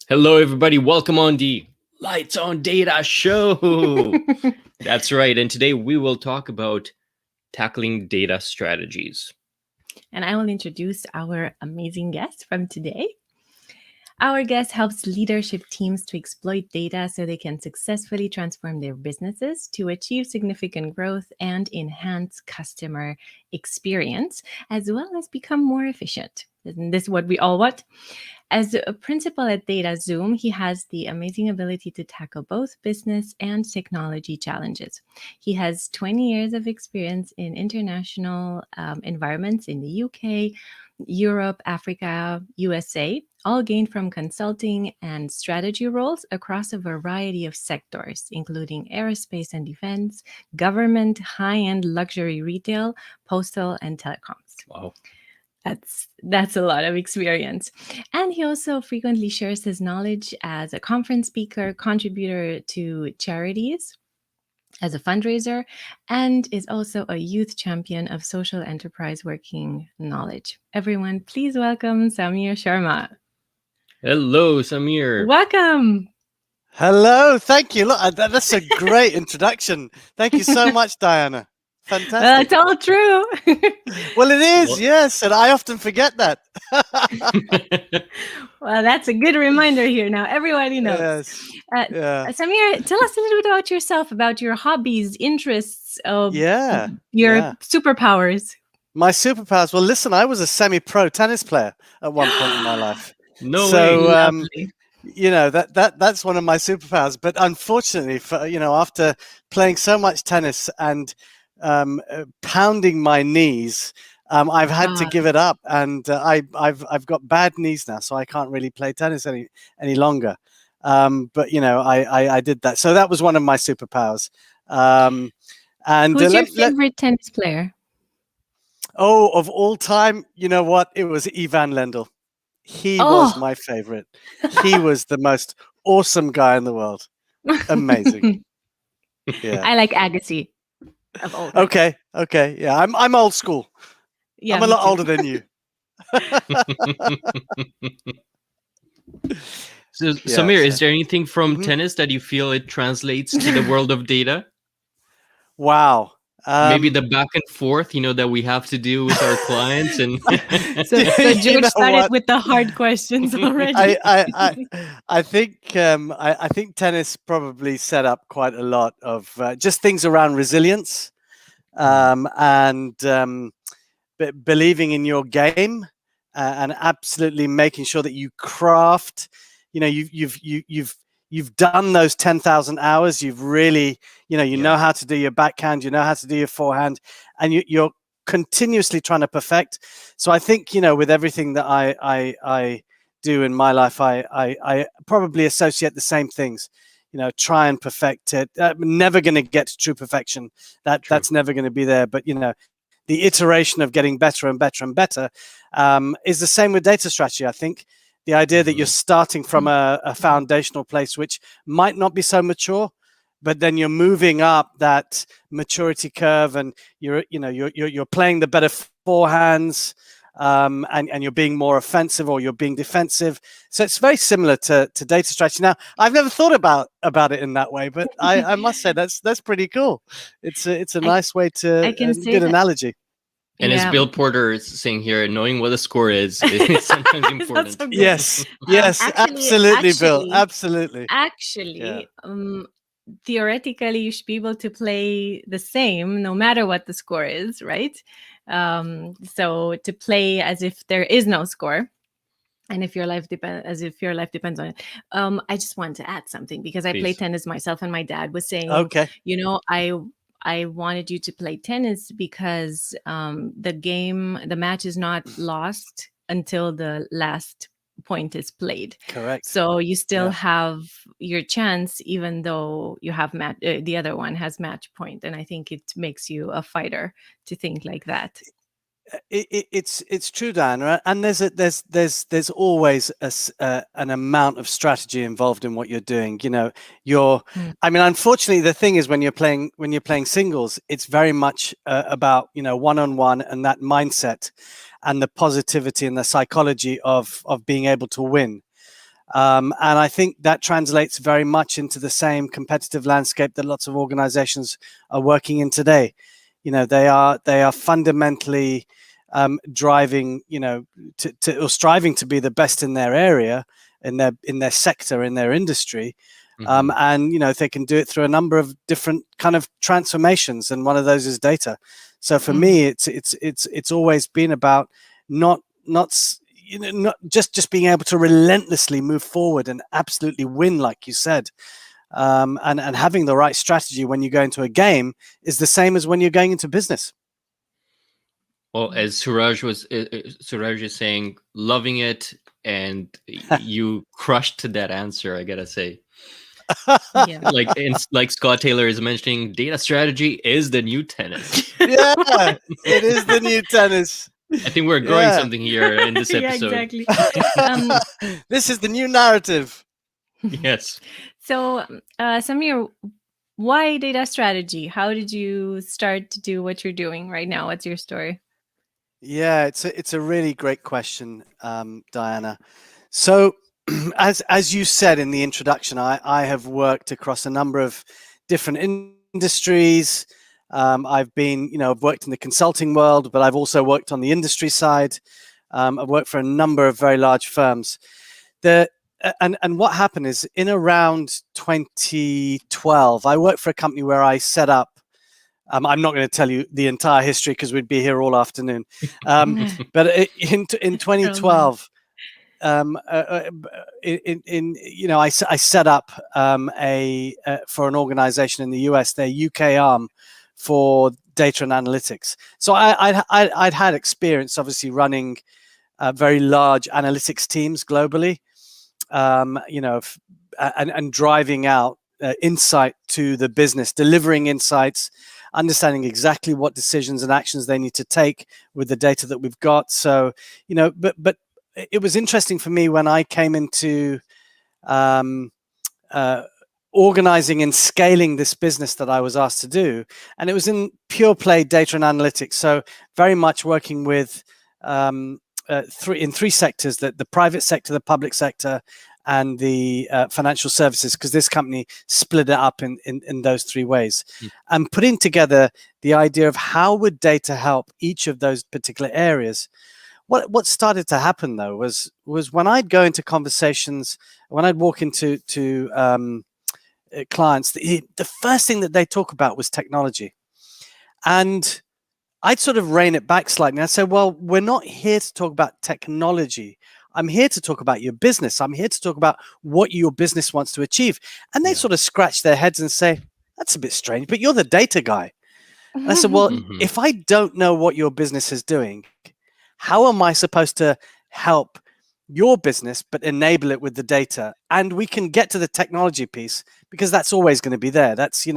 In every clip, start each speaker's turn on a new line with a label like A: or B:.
A: Hello, everybody. Welcome on the Lights on Data Show. That's right. And today we will talk about tackling data strategies.
B: And I will introduce our amazing guest from today. Our guest helps leadership teams to exploit data so they can successfully transform their businesses to achieve significant growth and enhance customer experience, as well as become more efficient. Isn't this what we all want? As a principal at datazuum, he has the amazing ability to tackle both business and technology challenges. He has 20 years of experience in international environments in the UK, Europe, Africa, USA, all gained from consulting and strategy roles across a variety of sectors, including aerospace and defense, government, high-end luxury retail, postal, and telecoms.
A: Wow.
B: That's a lot of experience. And he also frequently shares his knowledge as a conference speaker, contributor to charities, as a fundraiser, and is also a youth champion of social enterprise working knowledge. Everyone, please welcome Samir Sharma.
A: Hello, Samir.
B: Welcome.
C: Hello, thank you. Look, that's a great introduction. Thank you so much, Diana. Fantastic.
B: Well, it's all true.
C: Well, it is, yes, and I often forget that.
B: Well, that's a good reminder here. Now everybody knows.
C: Yes.
B: Samir, tell us a little bit about yourself, about your hobbies, interests, your superpowers.
C: My superpowers. Well, listen, I was a semi-pro tennis player at one point in my life.
A: No way.
C: You know, that's one of my superpowers. But unfortunately, after playing so much tennis and pounding my knees, I've had to give it up, and I've got bad knees now, so I can't really play tennis any longer. But I did that, so that was one of my superpowers.
B: And who's your favorite tennis player?
C: Oh, of all time, you know what? It was Ivan Lendl. He was my favorite. He was the most awesome guy in the world. Amazing.
B: Yeah, I like Agassi. Of old time.
C: Okay. Yeah, I'm old school. Yeah, I'm a lot older than you.
A: So, Samir, is there anything from tennis that you feel it translates to the world of data?
C: Wow.
A: Maybe the back and forth, that we have to do with our clients, and
B: so George started with the hard questions already.
C: I think tennis probably set up quite a lot of just things around resilience, and believing in your game, and absolutely making sure that you craft. You've done those 10,000 hours. You've really, know how to do your backhand, you know how to do your forehand, and you're continuously trying to perfect. So I think, with everything that I do in my life, I probably associate the same things. Try and perfect it. I'm never going to get to true perfection. That's never going to be there. But the iteration of getting better and better and better is the same with data strategy. I think the idea that you're starting from a foundational place which might not be so mature, but then you're moving up that maturity curve, and you're playing the better forehands, and you're being more offensive, or you're being defensive. So it's very similar to data strategy. Now, I've never thought about it in that way, but I must say that's pretty cool. It's a nice way to good analogy.
A: And as Bill Porter is saying here, knowing what the score is sometimes important.
C: So yes, absolutely, Bill. Absolutely.
B: Actually, theoretically, you should be able to play the same no matter what the score is, right? So to play as if there is no score, and if your life depends on it. I just want to add something, because I play tennis myself, and my dad was saying, I wanted you to play tennis because the match is not lost until the last point is played.
C: Correct.
B: So you still have your chance, even though you have the other one has match point. And I think it makes you a fighter to think like that.
C: It's true, Diana, and there's always an amount of strategy involved in what you're doing. I mean, unfortunately, the thing is when you're playing singles, it's very much about one-on-one, and that mindset and the positivity and the psychology of being able to win. And I think that translates very much into the same competitive landscape that lots of organizations are working in today. They are fundamentally driving, or striving to be the best in their area, in their sector, in their industry. And they can do it through a number of different kind of transformations, and one of those is data. So for me, it's always been about not just being able to relentlessly move forward and absolutely win, like you said, and having the right strategy when you go into a game is the same as when you're going into business.
A: Well, as Suraj is saying, loving it, and you crushed that answer, I gotta say.
B: Yeah.
A: Like Scott Taylor is mentioning, data strategy is the new tennis.
C: Yeah, it is the new tennis.
A: I think we're growing something here in this episode.
B: Yeah, exactly.
C: This is the new narrative.
A: Yes.
B: So, Samir, why data strategy? How did you start to do what you're doing right now? What's your story?
C: Yeah, it's a really great question, Diana. So, as you said in the introduction, I have worked across a number of different industries. I've worked in the consulting world, but I've also worked on the industry side. I've worked for a number of very large firms. And what happened is, in around 2012, I worked for a company where I set up. I'm not going to tell you the entire history because we'd be here all afternoon. But in 2012, I set up for an organization in the US, their UK arm for data and analytics. So I'd had experience, obviously, running very large analytics teams globally, and driving out insight to the business, delivering insights, understanding exactly what decisions and actions they need to take with the data that we've got. So, but it was interesting for me when I came into organizing and scaling this business that I was asked to do. And it was in pure play data and analytics. So very much working with three sectors, the private sector, the public sector, and the financial services, because this company split it up in those three ways. And putting together the idea of how would data help each of those particular areas. What started to happen, though, was when I'd go into conversations, when I'd walk into clients, the first thing that they talk about was technology. And I'd sort of rein it back slightly. I'd say, well, we're not here to talk about technology. I'm here to talk about your business. I'm here to talk about what your business wants to achieve. And they sort of scratch their heads and say, that's a bit strange, but you're the data guy. And I said, well, if I don't know what your business is doing, how am I supposed to help your business, but enable it with the data? And we can get to the technology piece because that's always going to be there. That's,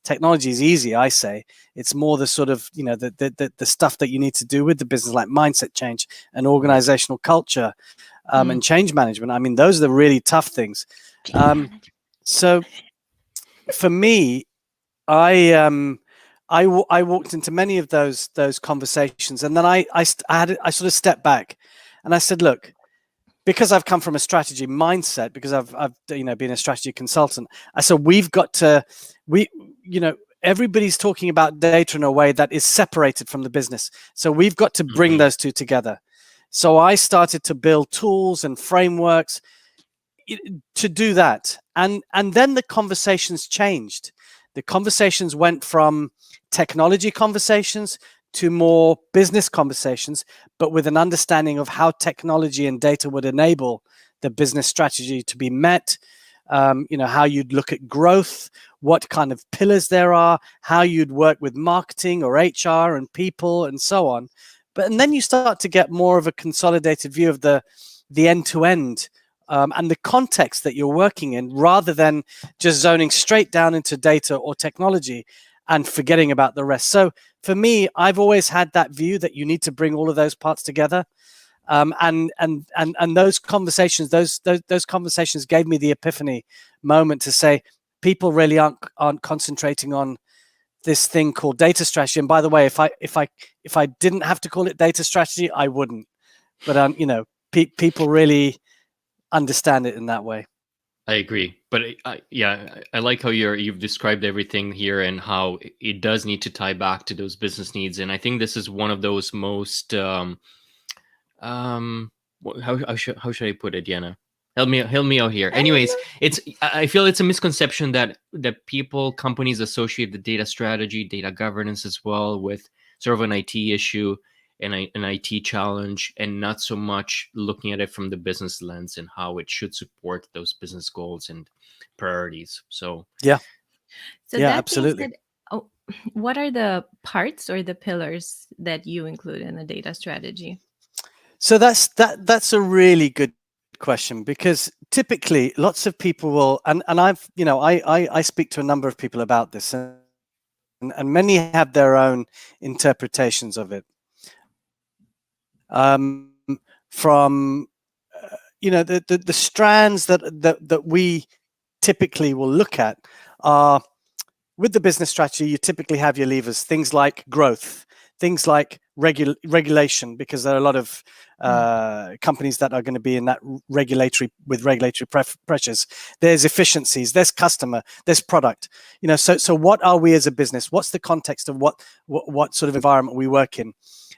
C: technology is easy, I say. It's more the sort of, the stuff that you need to do with the business, like mindset change and organizational culture and change management. I mean, those are the really tough things. So for me, I walked into many of those conversations, and then I sort of stepped back, and I said, look, because I've come from a strategy mindset, because I've been a strategy consultant, I said everybody's talking about data in a way that is separated from the business, so we've got to bring those two together. So I started to build tools and frameworks to do that, and then the conversations changed. The conversations went from technology conversations to more business conversations, but with an understanding of how technology and data would enable the business strategy to be met, how you'd look at growth, what kind of pillars there are, how you'd work with marketing or HR and people and so on. And then you start to get more of a consolidated view of the end-to-end and the context that you're working in, rather than just zoning straight down into data or technology and forgetting about the rest. So for me, I've always had that view that you need to bring all of those parts together. And those conversations, those conversations gave me the epiphany moment to say, people really aren't concentrating on this thing called data strategy. And by the way, if I didn't have to call it data strategy, I wouldn't. But people really understand it in that way.
A: I agree, but I like how you've described everything here and how it does need to tie back to those business needs. And I think this is one of those most how should I put it, Diana? Help me out here. Anyways, I feel it's a misconception that companies associate the data strategy, data governance as well with sort of an IT issue and an IT challenge, and not so much looking at it from the business lens and how it should support those business goals and priorities. So
C: yeah,
B: So
C: yeah,
B: that
C: absolutely.
B: being said, what are the parts or the pillars that you include in a data strategy?
C: So that's a really good question, because typically lots of people will, and I've, I speak to a number of people about this, and many have their own interpretations of it. From the strands that we typically will look at are, with the business strategy, you typically have your levers, things like growth, things like regulation, because there are a lot of companies that are going to be in that regulatory pressures. There's efficiencies, there's customer, there's product. So what are we as a business? What's the context of what sort of environment we work in?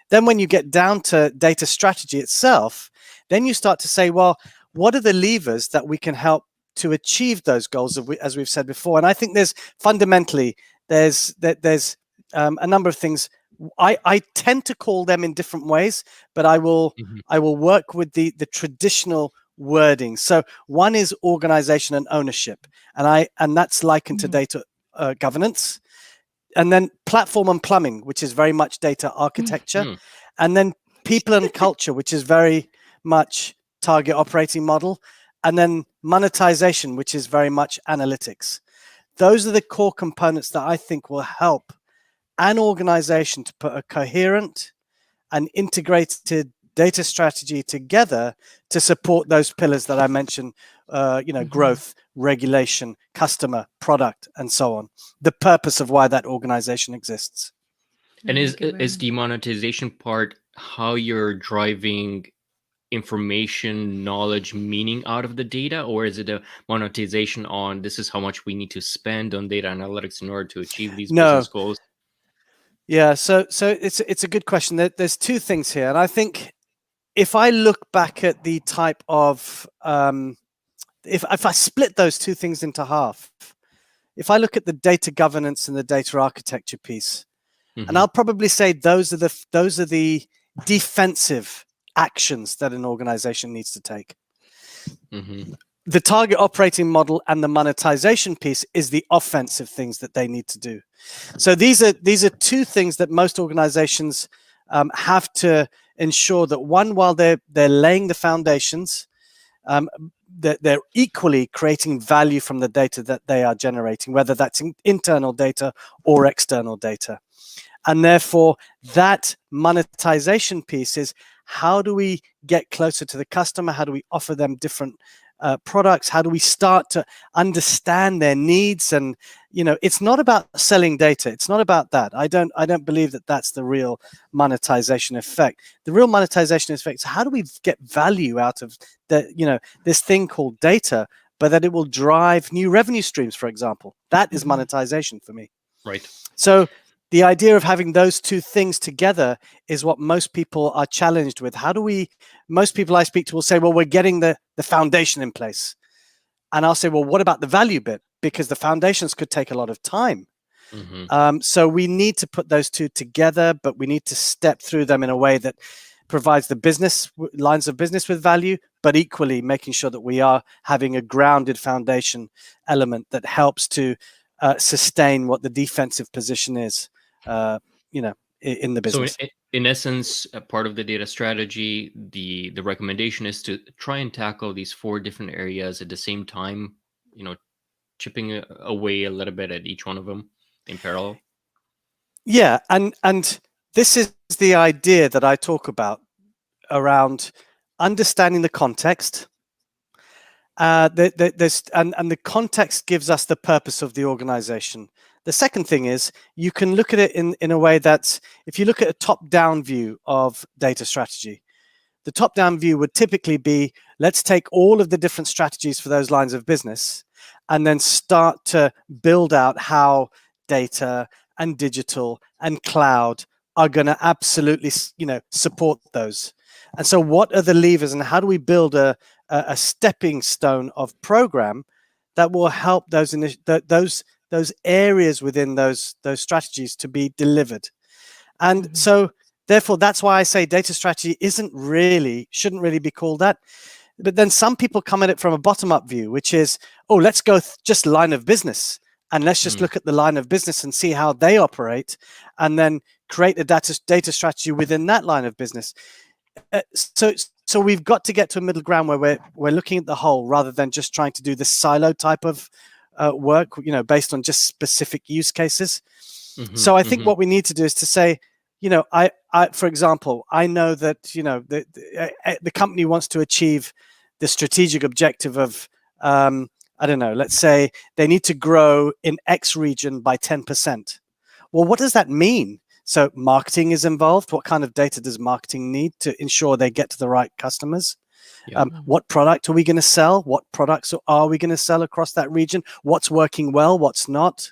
C: Then when you get down to data strategy itself, then you start to say, well, what are the levers that we can help to achieve those goals, as we've said before? And I think there's fundamentally there's a number of things. I tend to call them in different ways, but I will work with the traditional wording. So one is organization and ownership, and that's likened to data governance. And then platform and plumbing, which is very much data architecture. And then people and culture, which is very much target operating model. And then monetization, which is very much analytics. Those are the core components that I think will help an organization to put a coherent and integrated data strategy together to support those pillars that I mentioned, growth, regulation, customer, product, and so on. The purpose of why that organization exists.
A: And is the monetization part how you're driving information, knowledge, meaning out of the data, or is it a monetization on this is how much we need to spend on data analytics in order to achieve these business goals?
C: Yeah, so it's a good question. There's two things here, and I think if I look back at the type of if I split those two things into half, if I look at the data governance and the data architecture piece, and I'll probably say those are the defensive actions that an organization needs to take. The target operating model and the monetization piece is the offensive things that they need to do. So these are two things that most organizations have to ensure that, one, while they're laying the foundations, that they're equally creating value from the data that they are generating, whether that's internal data or external data. And therefore, that monetization piece is, how do we get closer to the customer? How do we offer them different products? How do we start to understand their needs? And it's not about selling data. It's not about that. I don't believe that that's the real monetization effect. The real monetization effect is, how do we get value out of this thing called data, but that it will drive new revenue streams, for example. That is monetization for me.
A: Right.
C: So the idea of having those two things together is what most people are challenged with. Most people I speak to will say, well, we're getting the foundation in place. And I'll say, well, what about the value bit? Because the foundations could take a lot of time. So we need to put those two together, but we need to step through them in a way that provides the business lines of business with value, but equally making sure that we are having a grounded foundation element that helps to sustain what the defensive position is. In the business.
A: So in essence, a part of the data strategy, the recommendation is to try and tackle these 4 different areas at the same time, chipping away a little bit at each one of them in parallel.
C: Yeah, and this is the idea that I talk about around understanding the context. And the context gives us the purpose of the organization. The second thing is, you can look at it in a way that's, if you look at a top-down view of data strategy, the top-down view would typically be, let's take all of the different strategies for those lines of business and then start to build out how data and digital and cloud are going to absolutely, support those. And so what are the levers, and how do we build a stepping stone of program that will help those areas within those strategies to be delivered? And so therefore, that's why I say data strategy shouldn't really be called that. But then some people come at it from a bottom-up view, which is, let's go just line of business, and let's just look at the line of business and see how they operate, and then create a data strategy within that line of business. So we've got to get to a middle ground where we're looking at the whole rather than just trying to do this silo type of work, based on just specific use cases. So I think what we need to do is to say, I for example, I know that the company wants to achieve the strategic objective of I don't know, let's say they need to grow in X region by 10%. Well, what does that mean? So marketing is involved. What kind of data does marketing need to ensure they get to the right customers? Yeah. What product are we going to sell? What products are we going to sell across that region? What's working well? What's not?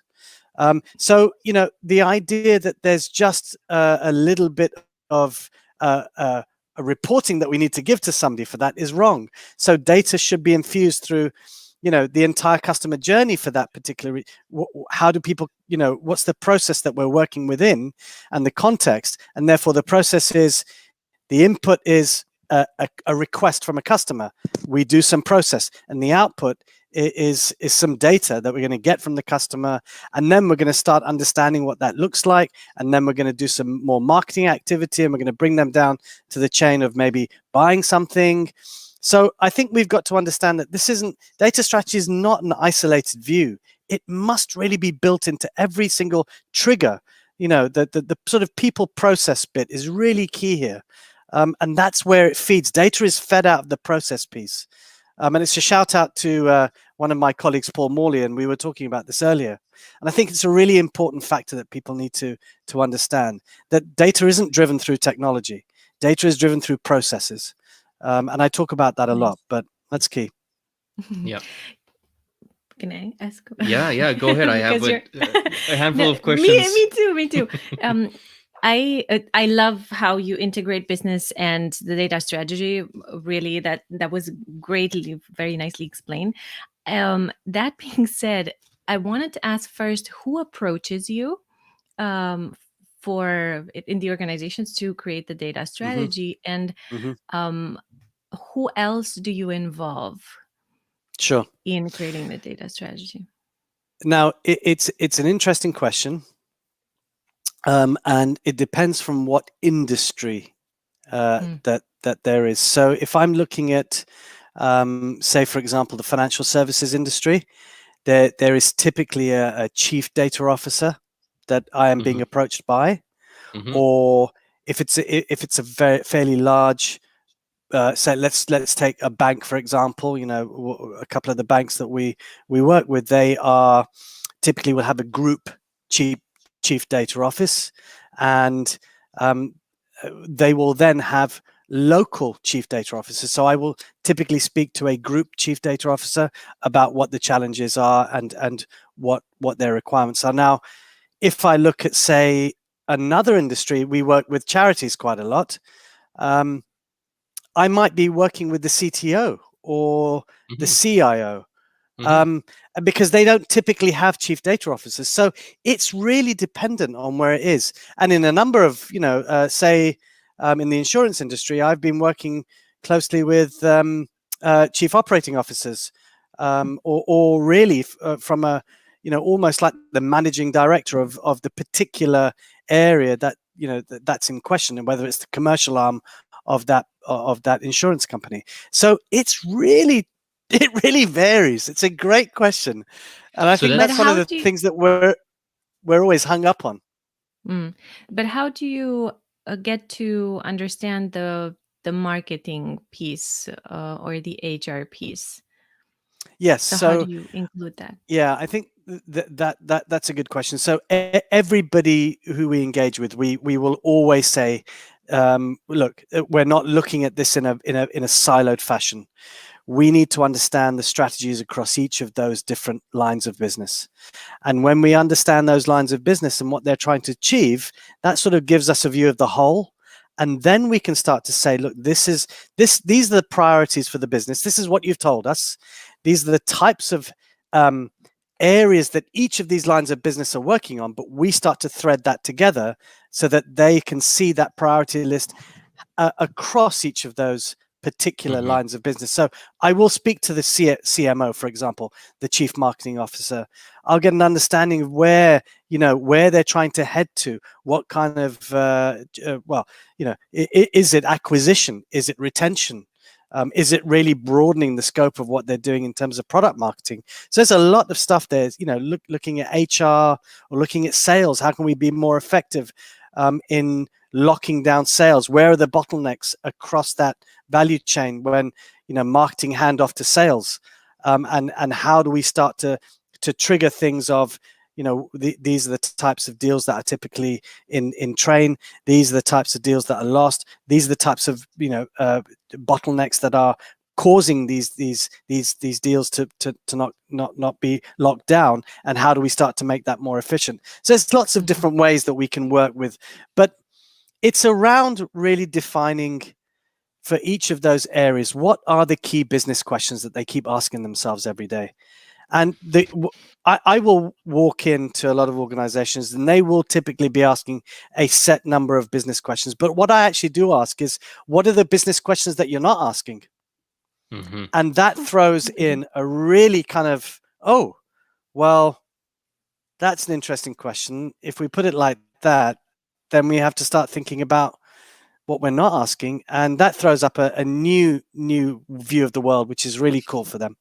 C: So, the idea that there's just a little bit of a reporting that we need to give to somebody for that is wrong. So data should be infused through the entire customer journey for that particular. How do people, what's the process that we're working within and the context? And therefore the process is, the input is a request from a customer. We do some process, and the output is some data that we're going to get from the customer. And then we're going to start understanding what that looks like. And then we're going to do some more marketing activity, and we're going to bring them down to the chain of maybe buying something. So I think we've got to understand that data strategy is not an isolated view. It must really be built into every single trigger. The sort of people process bit is really key here. And that's where it feeds. Data is fed out of the process piece. And it's a shout out to one of my colleagues, Paul Morley, and we were talking about this earlier. And I think it's a really important factor that people need to understand, that data isn't driven through technology. Data is driven through processes. And I talk about that a lot, but that's key.
A: Yeah.
B: Can I ask?
A: Yeah, go ahead. I have a handful of questions.
B: Me too. I love how you integrate business and the data strategy. Really, that was very nicely explained. That being said, I wanted to ask first, who approaches you for in the organizations to create the data strategy, and who else do you involve?
C: Sure.
B: In creating the data strategy.
C: Now, it's an interesting question. And it depends from what industry that there is. So if I'm looking at, say, for example, the financial services industry, there is typically a chief data officer that I am being approached by, or if it's a fairly large, say let's take a bank for example. A couple of the banks that we work with, they are typically will have a group chief data office, and they will then have local chief data officers. So I will typically speak to a group chief data officer about what the challenges are and what their requirements are. Now, if I look at, say, another industry, we work with charities quite a lot. I might be working with the CTO or the CIO. Because they don't typically have chief data officers. So it's really dependent on where it is. And in a number of, say, in the insurance industry, I've been working closely with chief operating officers, or really from a, almost like the managing director of the particular area that, that's in question, and whether it's the commercial arm of that insurance company. So it really varies. It's a great question, and I think that's one of the things that we're always hung up on.
B: But how do you get to understand the marketing piece or the HR piece?
C: Yes.
B: So how do you include that?
C: Yeah, I think that's a good question. So everybody who we engage with, we will always say look, we're not looking at this in a siloed fashion. We need to understand the strategies across each of those different lines of business. And when we understand those lines of business and what they're trying to achieve, that sort of gives us a view of the whole. And then we can start to say, look, these are the priorities for the business. This is what you've told us. These are the types of areas that each of these lines of business are working on, but we start to thread that together so that they can see that priority list across each of those particular lines of business. So I will speak to the CMO, for example, the chief marketing officer. I'll get an understanding of where they're trying to head to, what kind of, is it acquisition? Is it retention? Is it really broadening the scope of what they're doing in terms of product marketing? So there's a lot of stuff there, looking at HR or looking at sales. How can we be more effective in locking down sales? Where are the bottlenecks across that value chain when marketing hand off to sales, and how do we start to trigger things of these are the types of deals that are typically in train, these are the types of deals that are lost, these are the types of bottlenecks that are causing these deals to not be locked down, and how do we start to make that more efficient? So there's lots of different ways that we can work with, but it's around really defining for each of those areas, what are the key business questions that they keep asking themselves every day? And I will walk into a lot of organizations and they will typically be asking a set number of business questions. But what I actually do ask is, what are the business questions that you're not asking? And that throws in a really kind of, oh, well, that's an interesting question. If we put it like that, then we have to start thinking about what we're not asking, and that throws up a new view of the world, which is really cool for them.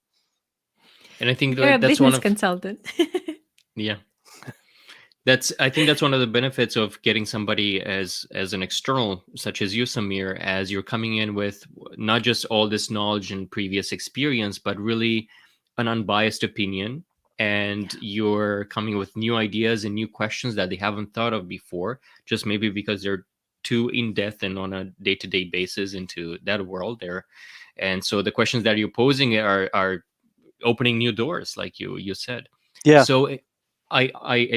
A: And I think
B: you're a
A: that's
B: business consultant.
A: Yeah, I think that's one of the benefits of getting somebody as an external, such as you, Samir, as you're coming in with not just all this knowledge and previous experience, but really an unbiased opinion, and you're coming with new ideas and new questions that they haven't thought of before, just maybe because they're too in-depth and on a day-to-day basis into that world there. And so the questions that you're posing are opening new doors, like you said.
C: Yeah.
A: So I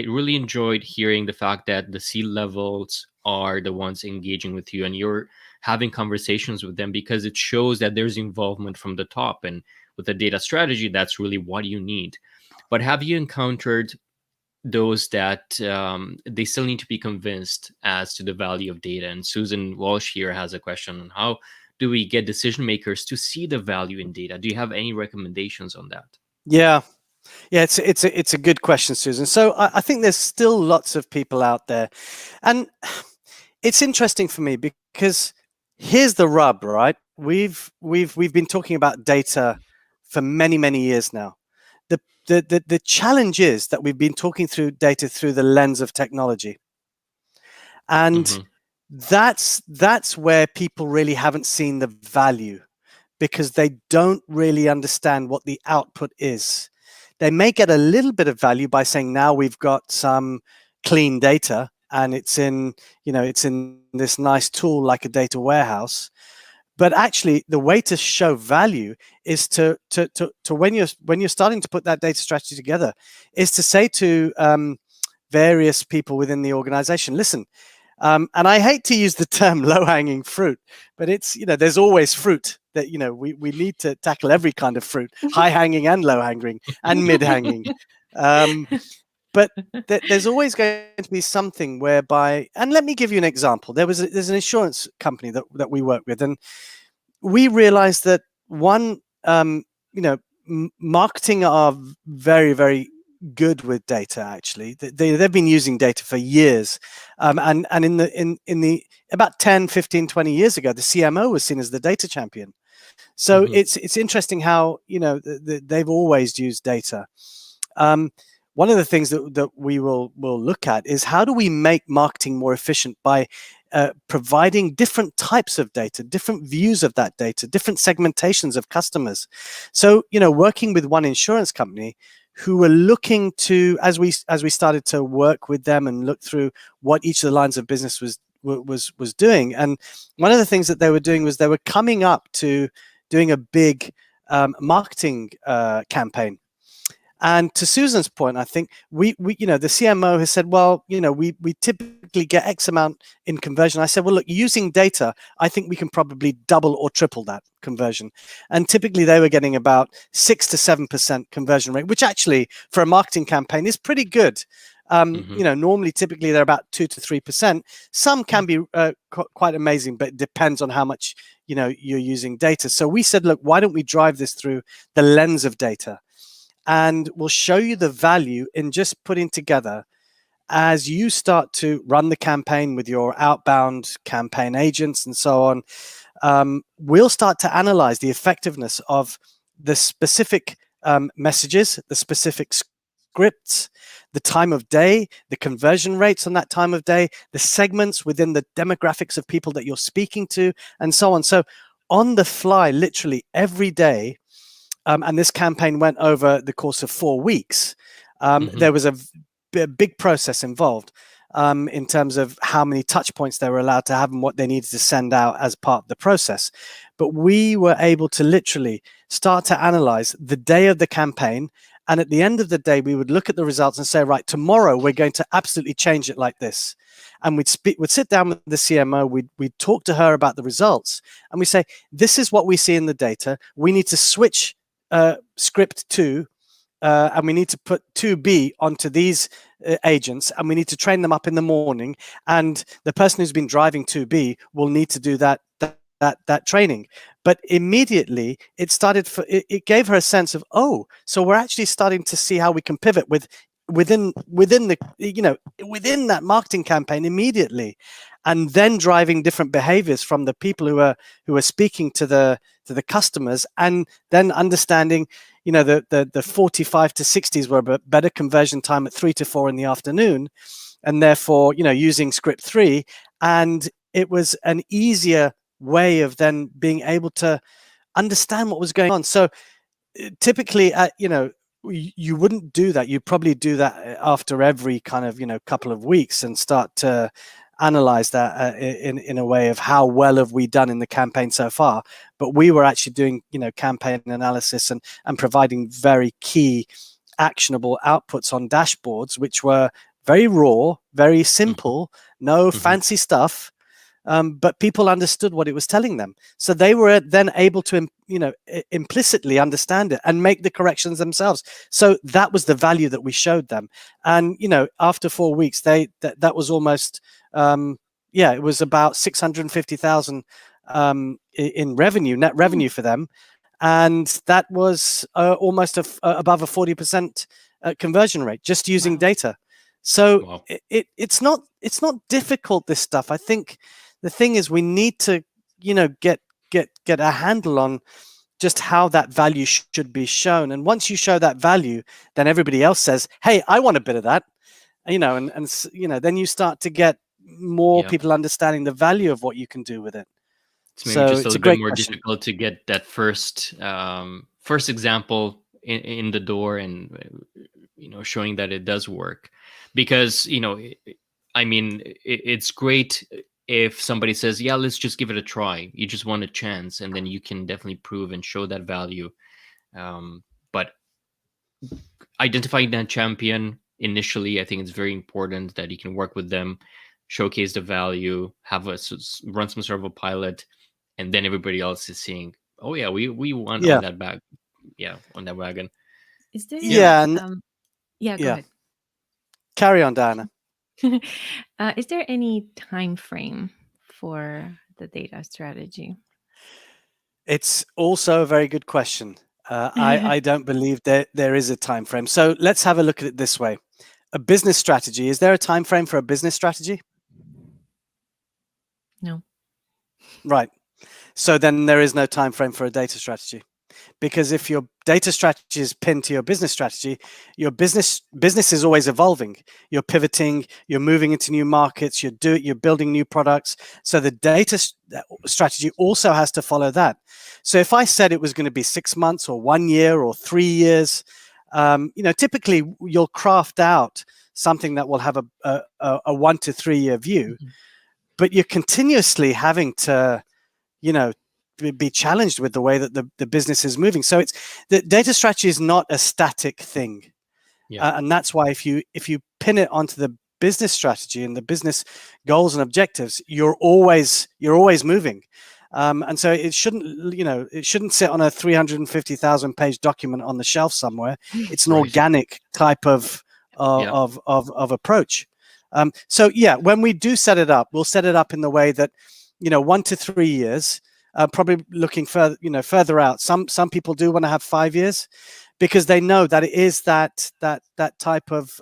A: really enjoyed hearing the fact that the C-levels are the ones engaging with you and you're having conversations with them, because it shows that there's involvement from the top. And with the data strategy, that's really what you need. But have you encountered those that they still need to be convinced as to the value of data? And Susan Walsh here has a question on how do we get decision makers to see the value in data? Do you have any recommendations on that?
C: Yeah, it's a good question, Susan. So I think there's still lots of people out there, and it's interesting for me because here's the rub, right? We've been talking about data for many years now. The challenge is that we've been talking through data through the lens of technology, and that's where people really haven't seen the value, because they don't really understand what the output is. They may get a little bit of value by saying, now we've got some clean data and it's in this nice tool like a data warehouse. But actually, the way to show value is to when you're starting to put that data strategy together, is to say to various people within the organization, listen, and I hate to use the term low-hanging fruit, but it's there's always fruit that we need to tackle every kind of fruit, high-hanging and low-hanging and mid-hanging. But there's always going to be something whereby, and let me give you an example. There's an insurance company that we work with, and we realized that marketing are very good with data. Actually, they've been using data for years, and in the about 10, 15, 20 years ago, the CMO was seen as the data champion. So it's interesting how they've always used data. One of the things that we will look at is, how do we make marketing more efficient by providing different types of data, different views of that data, different segmentations of customers. So, working with one insurance company who were looking to, as we started to work with them and look through what each of the lines of business was doing. And one of the things that they were doing was they were coming up to doing a big marketing campaign. And to Susan's point, I think we the CMO has said, well, we typically get X amount in conversion. I said, well, look, using data, I think we can probably double or triple that conversion. And typically they were getting about 6 to 7% conversion rate, which actually for a marketing campaign is pretty good. Normally, typically they're about 2 to 3%. Some can be quite amazing, but it depends on how much, you're using data. So we said, look, why don't we drive this through the lens of data? And we'll show you the value in just putting together, as you start to run the campaign with your outbound campaign agents and so on. We'll start to analyze the effectiveness of the specific messages, the specific scripts, the time of day, the conversion rates on that time of day, the segments within the demographics of people that you're speaking to, and so on. So on the fly, literally every day, and this campaign went over the course of 4 weeks. There was a big process involved in terms of how many touch points they were allowed to have and what they needed to send out as part of the process. But we were able to literally start to analyze the day of the campaign. And at the end of the day, we would look at the results and say, right, tomorrow we're going to absolutely change it like this. And we'd sit down with the CMO, we'd talk to her about the results, and we say, this is what we see in the data. We need to switch script 2, and we need to put 2B onto these agents, and we need to train them up in the morning, and the person who's been driving 2B will need to do that training. But immediately it gave her a sense of, oh, so we're actually starting to see how we can pivot within that marketing campaign immediately, and then driving different behaviors from the people who are speaking to the customers, and then understanding, the 45 to 60s were a better conversion time at 3 to 4 in the afternoon, and therefore, using script 3, and it was an easier way of then being able to understand what was going on. So typically, you wouldn't do that. You'd probably do that after every kind of, couple of weeks, and start to analyze that in a way of how well have we done in the campaign so far. But we were actually doing, campaign analysis and providing very key actionable outputs on dashboards, which were very raw, very simple, no fancy stuff. But people understood what it was telling them. So they were then able to, implicitly understand it and make the corrections themselves. So that was the value that we showed them. And, after 4 weeks, that was almost, it was about 650,000 in revenue, net revenue for them. And that was almost above a 40% conversion rate, just using data. So it's not difficult, this stuff. I think the thing is, we need to, get a handle on just how that value should be shown. And once you show that value, then everybody else says, hey, I want a bit of that, and then you start to get more people understanding the value of what you can do with it.
A: It's maybe just a little bit more difficult to get that first example in the door, and showing that it does work, because it's great if somebody says, yeah, let's just give it a try. You just want a chance, and then you can definitely prove and show that value. But identifying that champion initially, I think it's very important that you can work with them, showcase the value, run some sort of a pilot, and then everybody else is seeing, oh yeah, we want on that bag, on that wagon.
B: Is there?
C: Go
B: ahead.
C: Carry on, Diana.
B: Is there any time frame for the data strategy?
C: It's also a very good question. I don't believe there is a time frame. So let's have a look at it this way. A business strategy. Is there a time frame for a business strategy?
B: No.
C: Right. So then there is no time frame for a data strategy. Because if your data strategy is pinned to your business strategy, your business is always evolving. You're pivoting, you're moving into new markets, you're building new products. So the data strategy also has to follow that. So if I said it was going to be 6 months or 1 year or 3 years, typically you'll craft out something that will have a 1 to 3 year view. but you're continuously having to, be challenged with the way that the business is moving. So the data strategy is not a static thing. And that's why if you pin it onto the business strategy and the business goals and objectives, you're always moving. And so it shouldn't sit on a 350,000 page document on the shelf somewhere. It's an organic type of approach. So when we do set it up, we'll set it up in the way that 1 to 3 years, probably looking further out. Some people do want to have 5 years, because they know that it is that type of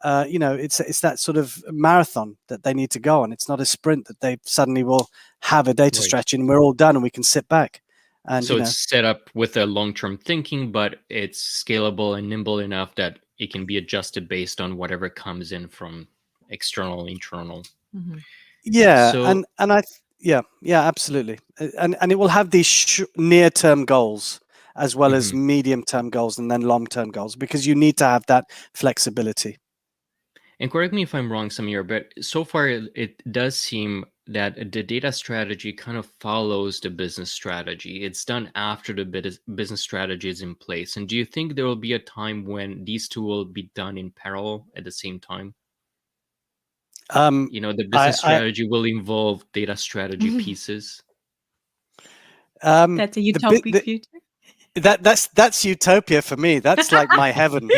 C: it's that sort of marathon that they need to go on. It's not a sprint that they suddenly will have a data strategy and we're all done and we can sit back. And
A: so it's set up with a long-term thinking, but it's scalable and nimble enough that it can be adjusted based on whatever comes in from external, internal.
B: Mm-hmm.
C: Yeah, so, absolutely. And it will have these near-term goals as well as medium-term goals and then long-term goals, because you need to have that flexibility.
A: And correct me if I'm wrong, Samir, but so far it does seem that the data strategy kind of follows the business strategy. It's done after the business strategy is in place. And do you think there will be a time when these two will be done in parallel at the same time? The business strategy will involve data strategy pieces.
B: That's a utopic future.
C: That's utopia for me. That's like my heaven.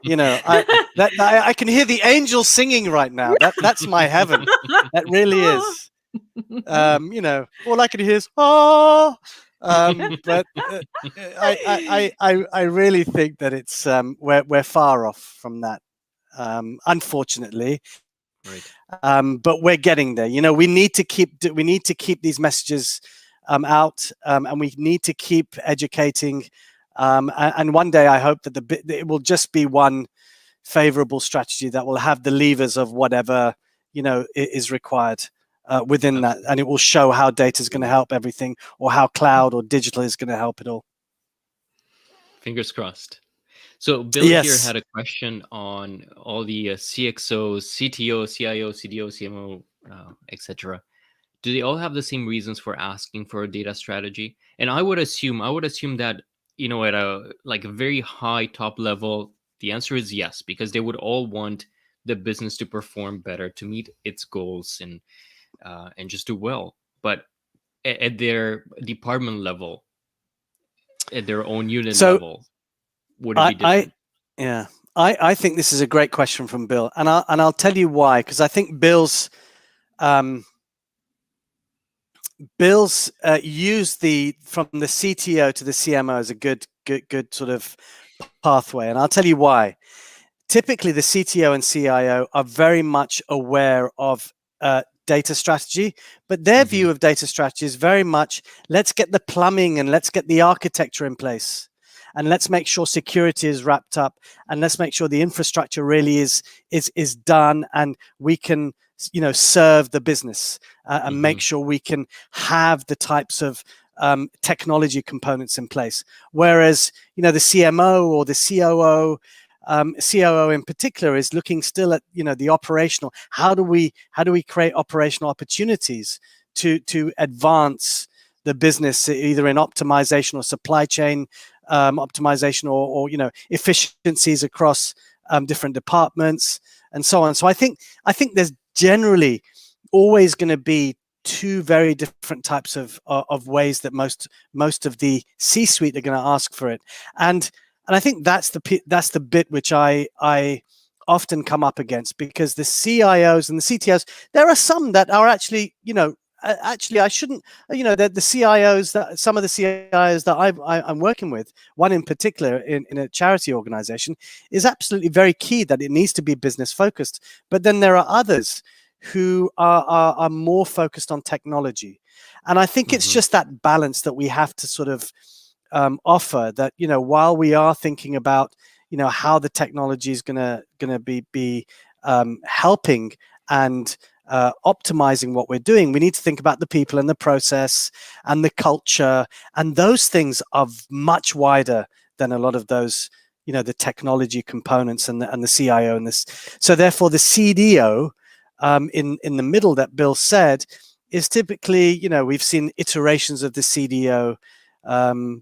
C: I can hear the angels singing right now. That's my heaven. That really is. All I can hear is oh. But I really think that it's we're far off from that. Unfortunately.
A: Right.
C: But we're getting there. We need to keep these messages out, and we need to keep educating. And one day I hope that it will just be one favorable strategy that will have the levers of whatever is required within that, and it will show how data is going to help everything, or how cloud or digital is going to help it all.
A: Fingers crossed. So Bill here had a question on all the CXOs, CTOs, CIOs, CDOs, CMO, etc. Do they all have the same reasons for asking for a data strategy? And I would assume that at a very high top level, the answer is yes, because they would all want the business to perform better, to meet its goals, and just do well. But at their department level, at their own unit level, would it be different?
C: I think this is a great question from Bill, and I'll tell you why. Because I think Bill's used from the CTO to the CMO as a good sort of pathway, and I'll tell you why. Typically, the CTO and CIO are very much aware of data strategy, but their view of data strategy is very much, let's get the plumbing and let's get the architecture in place, and let's make sure security is wrapped up, and let's make sure the infrastructure really is done, and we can serve the business and make sure we can have the types of technology components in place. Whereas the CMO or the COO in particular is looking still at the operational. How do we create operational opportunities to advance the business, either in optimization or supply chain optimization, or efficiencies across different departments and so on. So I think there's generally always going to be two very different types of ways that most of the C-suite are going to ask for it, and I think that's the bit which I often come up against, because the CIOs and the CTOs, there are some that are actually I shouldn't, the CIOs, that some of the CIOs that I'm working with, one in particular in a charity organization, is absolutely very key that it needs to be business focused. But then there are others who are more focused on technology. And I think it's just that balance that we have to sort of offer, that, while we are thinking about, how the technology is gonna be helping and optimizing what we're doing, we need to think about the people and the process and the culture, and those things are much wider than a lot of those, the technology components and the CIO and this. So therefore, the CDO in the middle that Bill said is typically, we've seen iterations of the CDO,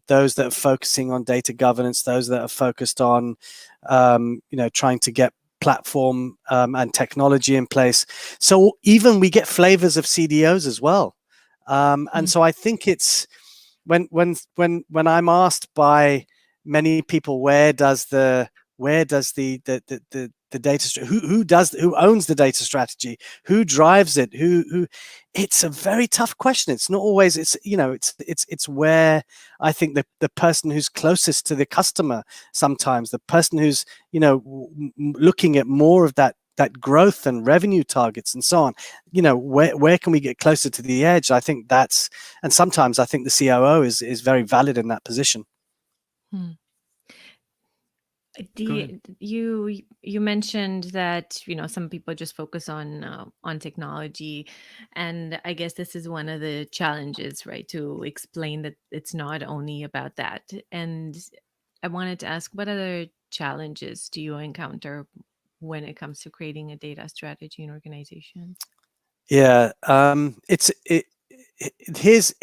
C: those that are focusing on data governance, those that are focused on, trying to get platform and technology in place. So even we get flavors of CDOs as well. And so I think it's when I'm asked by many people, where does the data, who owns the data strategy, who drives it, who it's a very tough question. It's not always, it's where I think the person who's closest to the customer, sometimes the person who's looking at more of that growth and revenue targets and so on, where can we get closer to the edge? I think and sometimes I think the COO is very valid in that position.
B: You mentioned that some people just focus on technology, and I guess this is one of the challenges, right? To explain that it's not only about that. And I wanted to ask, what other challenges do you encounter when it comes to creating a data strategy in organizations?
C: Yeah, here's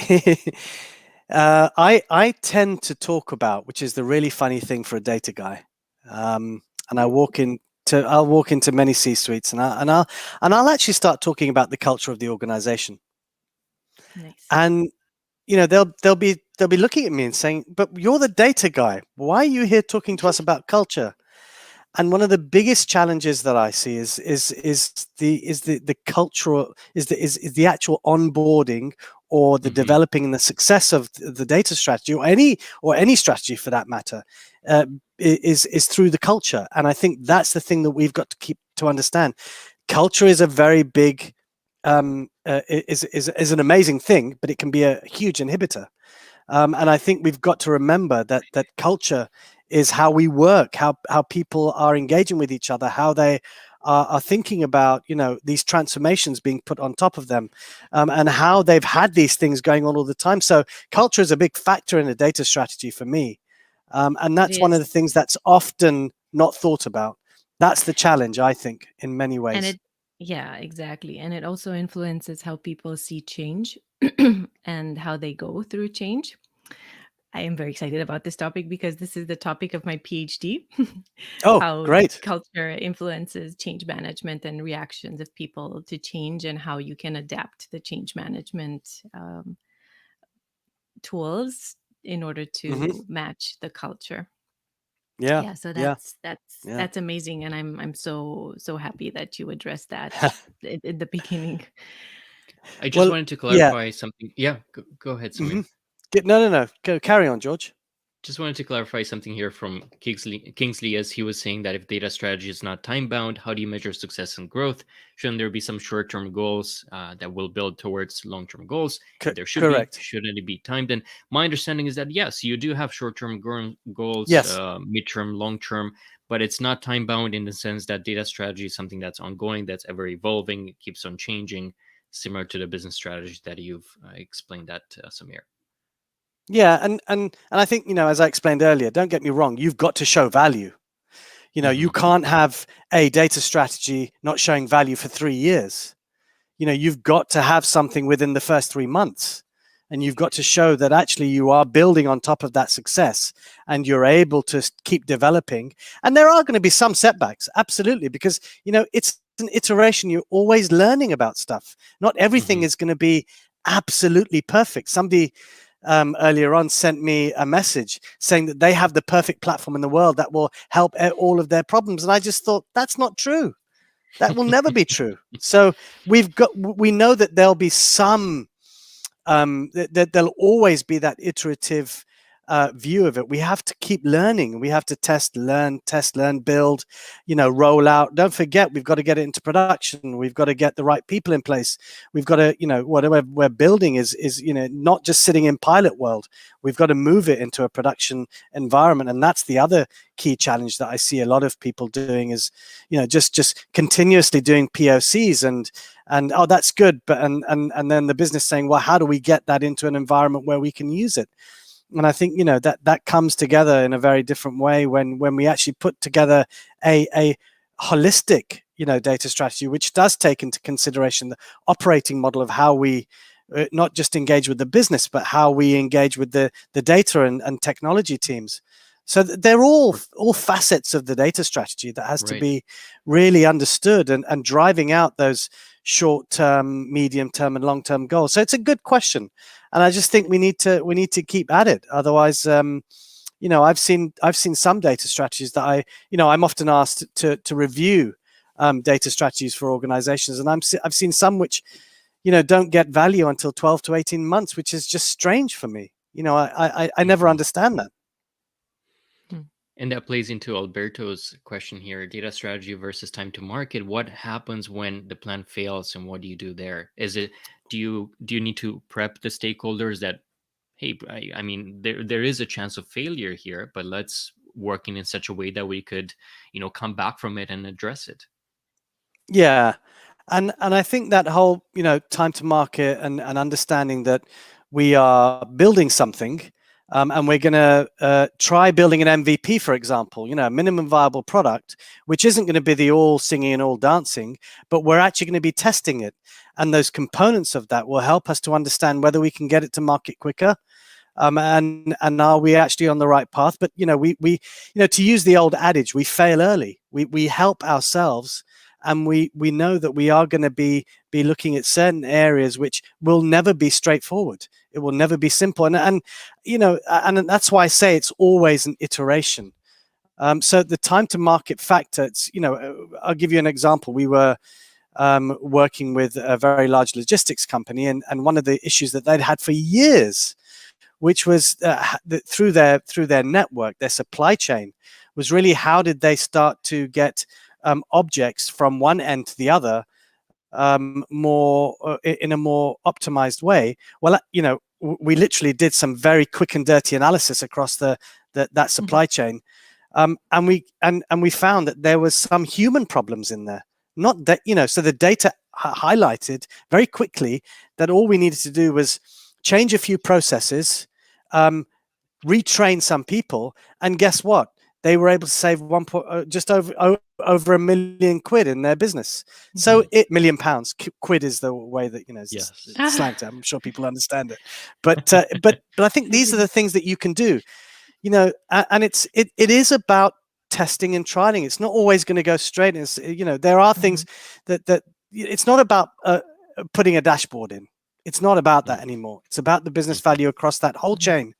C: I tend to talk about, which is the really funny thing for a data guy. And I'll walk into many C-suites, and I'll actually start talking about the culture of the organization.
B: Nice.
C: And they'll be looking at me and saying, "But you're the data guy. Why are you here talking to us about culture?" And one of the biggest challenges that I see is the cultural, is the actual onboarding or the developing and the success of the data strategy, or any strategy for that matter, is through the culture. And I think that's the thing that we've got to understand. Culture is a very big, is an amazing thing, but it can be a huge inhibitor. And I think we've got to remember that culture is how we work, how people are engaging with each other, how they are thinking about these transformations being put on top of them, and how they've had these things going on all the time. So culture is a big factor in a data strategy for me, and that's one of the things that's often not thought about. That's the challenge, I think, in many ways.
B: Yeah, exactly. And it also influences how people see change and how they go through change. I am very excited about this topic because this is the topic of my PhD.
C: Oh,
B: how
C: great.
B: Culture influences change management and reactions of people to change, and how you can adapt the change management tools in order to match the culture.
C: Yeah.
B: So that's amazing, and I'm so happy that you addressed that in the beginning.
A: I just wanted to clarify something. Yeah, go ahead, Samir.
C: No. Go carry on, George.
A: Just wanted to clarify something here from Kingsley, as he was saying that if data strategy is not time-bound, how do you measure success and growth? Shouldn't there be some short-term goals that will build towards long-term goals? There should
C: Correct.
A: be. Shouldn't it be timed? And my understanding is that, yes, you do have short-term goals,
C: Yes.
A: mid-term, long-term, but it's not time-bound in the sense that data strategy is something that's ongoing, that's ever evolving, it keeps on changing, similar to the business strategy that you've explained that, Samir.
C: Yeah, and I think, as I explained earlier, don't get me wrong, you've got to show value. You can't have a data strategy not showing value for 3 years. You've got to have something within the first 3 months, and you've got to show that actually you are building on top of that success and you're able to keep developing. And there are going to be some setbacks, absolutely, because it's an iteration. You're always learning about stuff. Not everything is going to be absolutely perfect. Somebody earlier on sent me a message saying that they have the perfect platform in the world that will help all of their problems, and I just thought, that's not true. That will never be true. So we know that there'll be some that there'll always be that iterative view of it. We have to keep learning. We have to test, learn, build, roll out. Don't forget, we've got to get it into production. We've got to get the right people in place. We've got to, whatever we're building is not just sitting in pilot world. We've got to move it into a production environment. And that's the other key challenge that I see a lot of people doing is, just continuously doing POCs and oh, that's good. But and then the business saying, well, how do we get that into an environment where we can use it? And I think, that comes together in a very different way when we actually put together a holistic, data strategy, which does take into consideration the operating model of how we not just engage with the business, but how we engage with the data and technology teams. So they're all facets of the data strategy that has to be really understood and driving out those short-term, medium-term, and long-term goals. So it's a good question, and I just think we need to keep at it. Otherwise, I've seen some data strategies that I'm often asked to review data strategies for organizations, and I've seen some which don't get value until 12 to 18 months, which is just strange for me. I never understand that.
A: And that plays into Alberto's question here: data strategy versus time to market. What happens when the plan fails, and what do you do there? Do you need to prep the stakeholders that, hey, I mean, there is a chance of failure here, but let's work in such a way that we could, come back from it and address it.
C: Yeah, and I think that whole time to market and understanding that we are building something. And we're going to try building an MVP, for example, a minimum viable product, which isn't going to be the all singing and all dancing, but we're actually going to be testing it. And those components of that will help us to understand whether we can get it to market quicker. And are we actually on the right path? But, we to use the old adage, we fail early. We help ourselves. And we know that we are going to be looking at certain areas which will never be straightforward. It will never be simple, and that's why I say it's always an iteration. So the time to market factor, I'll give you an example. We were working with a very large logistics company, and one of the issues that they'd had for years, which was through their network, their supply chain, was really how did they start to get objects from one end to the other more in a more optimized way. Well, we literally did some very quick and dirty analysis across that supply chain, and we found that there was some human problems in there. Not that so the data highlighted very quickly that all we needed to do was change a few processes, retrain some people, and guess what? They were able to save just over £1 million in their business. So £1 million. Quid is the way that it's slang. I'm sure people understand it. But I think these are the things that you can do. And it is about testing and trialing. It's not always going to go straight. It's, there are things that it's not about putting a dashboard in. It's not about that anymore. It's about the business value across that whole chain.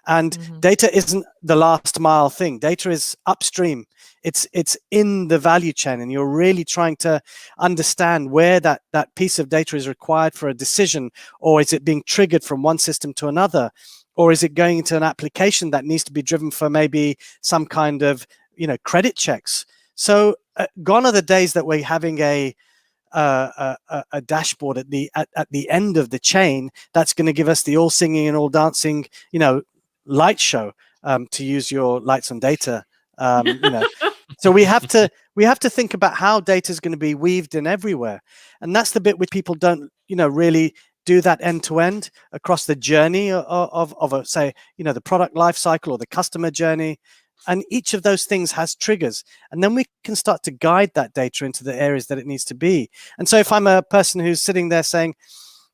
C: And data isn't the last mile thing. Data is upstream. It's in the value chain, and you're really trying to understand where that piece of data is required for a decision, or is it being triggered from one system to another, or is it going into an application that needs to be driven for maybe some kind of credit checks. So gone are the days that we're having a dashboard at the end of the chain that's going to give us the all singing and all dancing light show, to use your lights on data. So we have to think about how data is going to be weaved in everywhere, and that's the bit which people don't really do that end to end across the journey of say the product life cycle or the customer journey. And each of those things has triggers, and then we can start to guide that data into the areas that it needs to be. And so if I'm a person who's sitting there saying,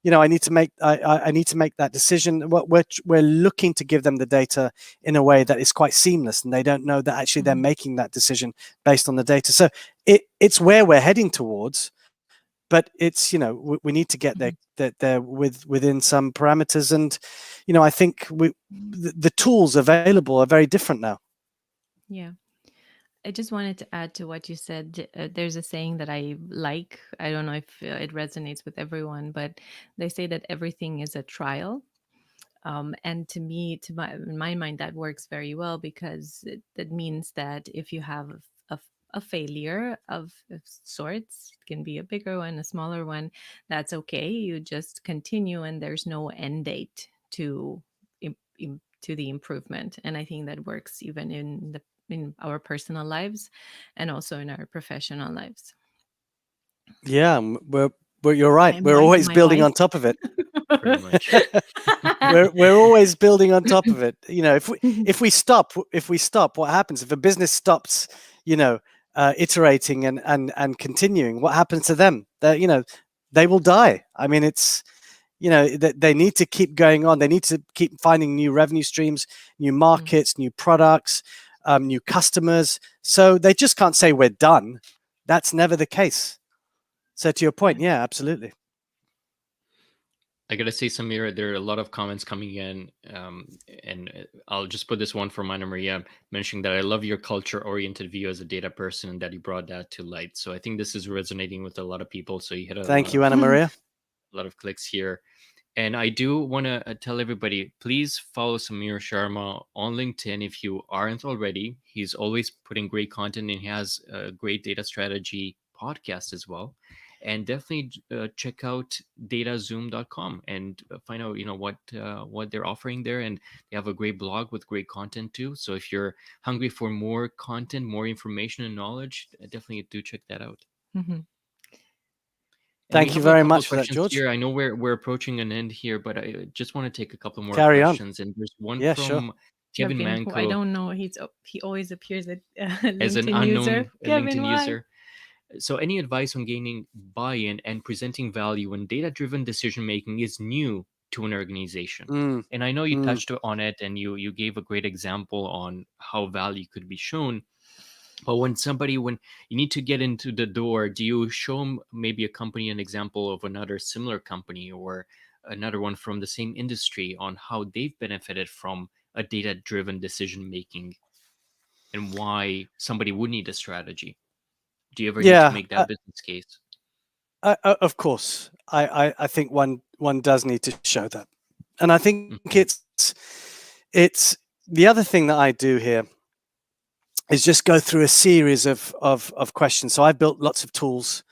C: I need to make that decision, we're looking to give them the data in a way that is quite seamless, and they don't know that actually they're making that decision based on the data. So it's where we're heading towards, but it's we need to get there within some parameters, and I think the tools available are very different now.
B: Yeah. I just wanted to add to what you said. There's a saying that I like. I don't know if it resonates with everyone, but they say that everything is a trial. And to me, in my mind, that works very well, because that means that if you have a failure of sorts, it can be a bigger one, a smaller one, that's okay. You just continue, and there's no end date to the improvement. And I think that works even in our personal lives and also in our professional lives.
C: Yeah, you're right. We're always building on top of it.
A: Pretty much.
C: we're always building on top of it. If we stop, what happens if a business stops? iterating and continuing, what happens to them? They will die. I mean, it's, they need to keep going on. They need to keep finding new revenue streams, new markets, new products, new customers. So they just can't say we're done. That's never the case. So to your point, yeah, absolutely.
A: I gotta say, Samir, there are a lot of comments coming in, and I'll just put this one from Anna Maria mentioning that I love your culture-oriented view as a data person and that you brought that to light. So I think this is resonating with a lot of people. So you had
C: Thank you, Anna Maria.
A: A lot of clicks here. And I do want to tell everybody, please follow Samir Sharma on LinkedIn if you aren't already. He's always putting great content, and he has a great data strategy podcast as well. And definitely check out datazuum.com and find out what they're offering there. And they have a great blog with great content too. So if you're hungry for more content, more information and knowledge, definitely do check that out.
B: Mm-hmm.
C: Thank you very much for that, George.
A: Here. I know we're approaching an end here, but I just want to take a couple more
C: Carry
A: questions.
C: on.
A: And there's one from
C: sure.
A: Kevin Manco.
B: I don't know. He always appears as
A: an
B: LinkedIn
A: unknown
B: user. Kevin,
A: LinkedIn
B: why?
A: user. So any advice on gaining buy-in and presenting value when data-driven decision-making is new to an organization? And I know you touched on it, and you gave a great example on how value could be shown. But when you need to get into the door, do you show them maybe a company, an example of another similar company or another one from the same industry on how they've benefited from a data-driven decision-making and why somebody would need a strategy? Do you ever need to make that business case?
C: Of course, I think one does need to show that, and I think it's the other thing that I do here is just go through a series of questions. So I built lots of tools,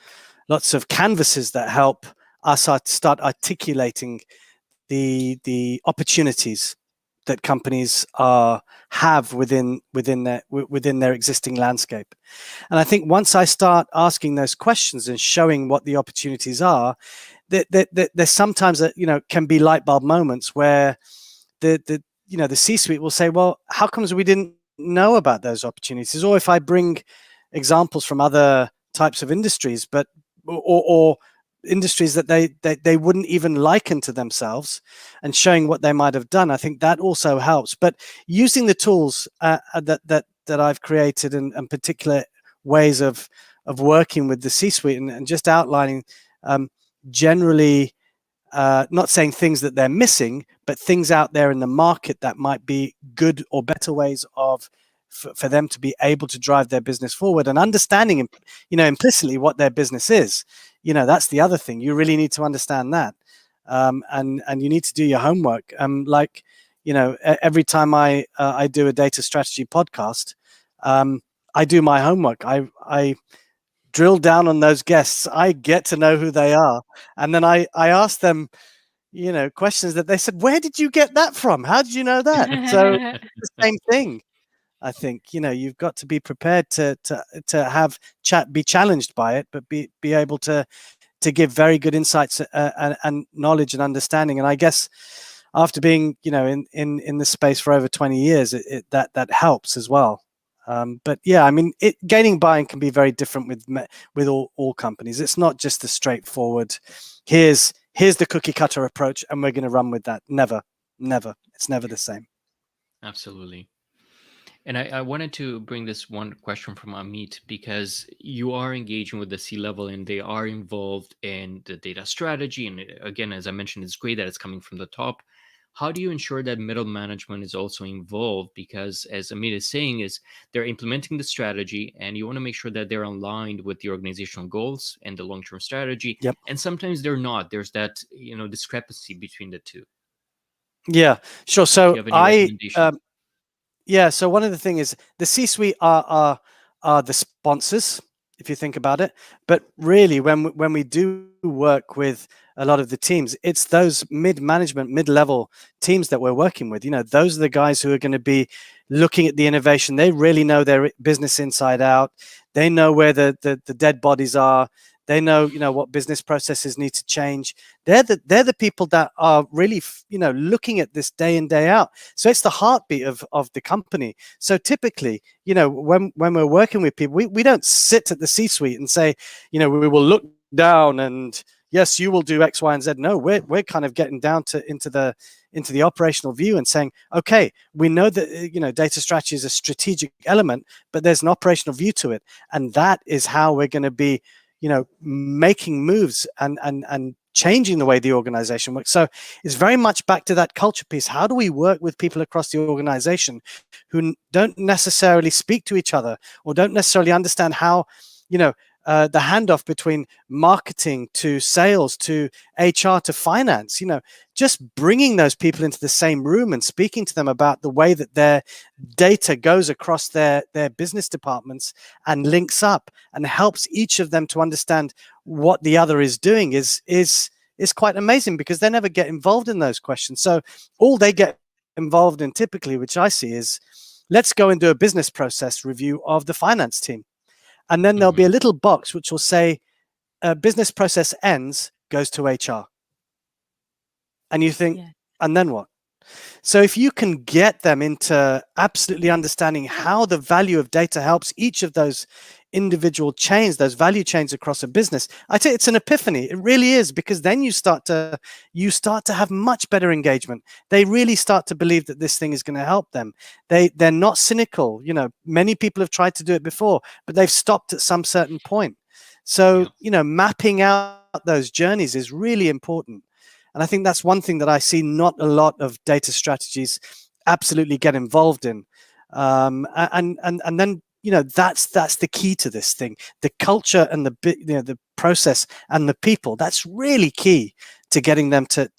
C: lots of canvases that help us start articulating the opportunities that companies have within their existing landscape. And I think once I start asking those questions and showing what the opportunities are, there's sometimes can be light bulb moments where the C-suite will say, well, how comes we didn't know about those opportunities? Or if I bring examples from other types of industries, but or industries that they wouldn't even liken to themselves, and showing what they might have done, I think that also helps. But using the tools that I've created and particular ways of working with the C-suite and just outlining generally not saying things that they're missing, but things out there in the market that might be good or better ways for them to be able to drive their business forward, and understanding, implicitly what their business is. That's the other thing. You really need to understand that, and you need to do your homework. Every time I do a data strategy podcast, I do my homework. I drill down on those guests. I get to know who they are, and then I ask them, questions that they said, where did you get that from? How did you know that? So the same thing. I think you've got to be prepared to be challenged by it, but be able to give very good insights and knowledge and understanding. And I guess after being in this space for over 20 years, that helps as well. But yeah, I mean, gaining buy-in can be very different with all companies. It's not just the straightforward, here's the cookie cutter approach and we're going to run with that. Never. It's never the same.
A: Absolutely. And I wanted to bring this one question from Amit, because you are engaging with the C-level and they are involved in the data strategy. And again, as I mentioned, it's great that it's coming from the top. How do you ensure that middle management is also involved? Because as Amit is saying, they're implementing the strategy and you want to make sure that they're aligned with the organizational goals and the long-term strategy.
C: Yep.
A: And sometimes they're not. There's that, discrepancy between the two.
C: Yeah, sure. So so one of the things is the C-suite are the sponsors, if you think about it. But really, when we do work with a lot of the teams, it's those mid-management, mid-level teams that we're working with. Those are the guys who are going to be looking at the innovation. They really know their business inside out. They know where the dead bodies are. They know, what business processes need to change. They're the people that are really, looking at this day in, day out. So it's the heartbeat of the company. So typically, when we're working with people, we don't sit at the C-suite and say, we will look down and yes, you will do X, Y, and Z. No, we're kind of getting down into the operational view and saying, okay, we know that data strategy is a strategic element, but there's an operational view to it, and that is how we're going to be, making moves and changing the way the organization works. So it's very much back to that culture piece. How do we work with people across the organization who don't necessarily speak to each other or don't necessarily understand how, the handoff between marketing to sales to HR to finance, just bringing those people into the same room and speaking to them about the way that their data goes across their business departments and links up and helps each of them to understand what the other is doing is quite amazing, because they never get involved in those questions. So all they get involved in typically, which I see, is let's go and do a business process review of the finance team. And then there'll be a little box which will say, business process ends, goes to HR. And you think, and then what? So if you can get them into absolutely understanding how the value of data helps each of those individual chains, those value chains across a business, I tell you, it's an epiphany. It really is, because then you start to have much better engagement. They really start to believe that this thing is going to help them. They're not cynical. Many people have tried to do it before, but they've stopped at some certain point. So, mapping out those journeys is really important. And I think that's one thing that I see not a lot of data strategies absolutely get involved in. And then, that's the key to this thing. The culture and the process and the people, that's really key to getting them to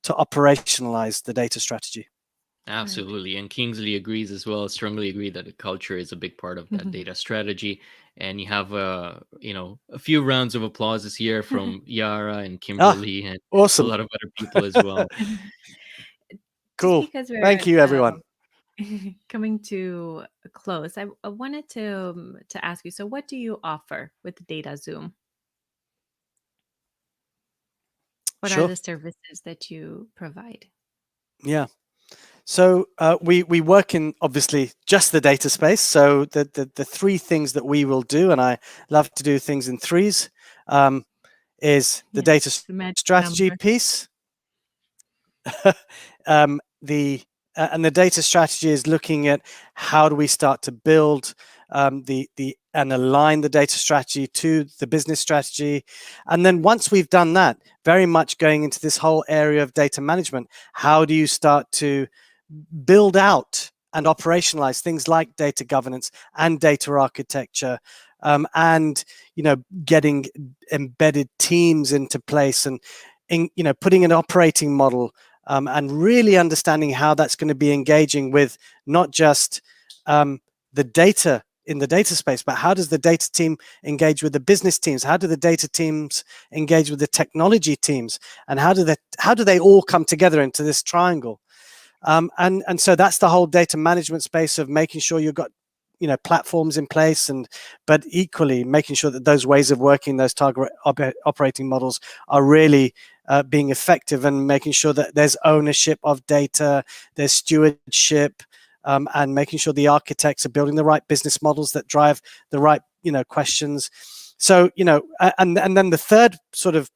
C: operationalize the data strategy.
A: Absolutely. And Kingsley agrees as well, strongly agree that the culture is a big part of that data strategy. And you have, a few rounds of applauses here from Yara and Kimberly and
C: awesome.
A: a lot of other people as well.
C: Cool. Thank you, everyone.
B: Coming to a close, I wanted to ask you, so what do you offer with datazuum? What are the services that you provide?
C: Yeah. So we work in, obviously, just the data space. So the three things that we will do, and I love to do things in threes, is the data strategy piece. And the data strategy is looking at how do we start to build and align the data strategy to the business strategy. And then once we've done that, very much going into this whole area of data management, how do you start to build out and operationalize things like data governance and data architecture, and getting embedded teams into place, and putting an operating model, and really understanding how that's going to be engaging with not just the data in the data space, but how does the data team engage with the business teams? How do the data teams engage with the technology teams? And how do they all come together into this triangle? And so that's the whole data management space of making sure you've got platforms in place, but equally making sure that those ways of working, those target operating models, are really being effective, and making sure that there's ownership of data, there's stewardship, and making sure the architects are building the right business models that drive the right questions. So and then the third sort of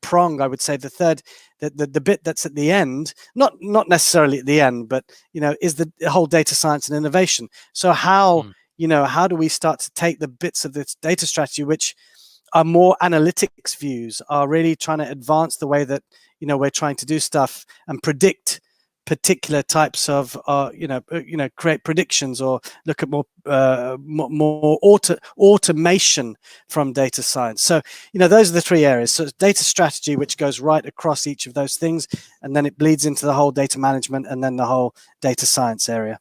C: prong, I would say, the bit that's at the end, not necessarily at the end, but is the whole data science and innovation. So how do we start to take the bits of this data strategy which are more analytics views, are really trying to advance the way that we're trying to do stuff and predict particular types of create predictions, or look at more automation from data science. So those are the three areas. So it's data strategy, which goes right across each of those things, and then it bleeds into the whole data management and then the whole data science area.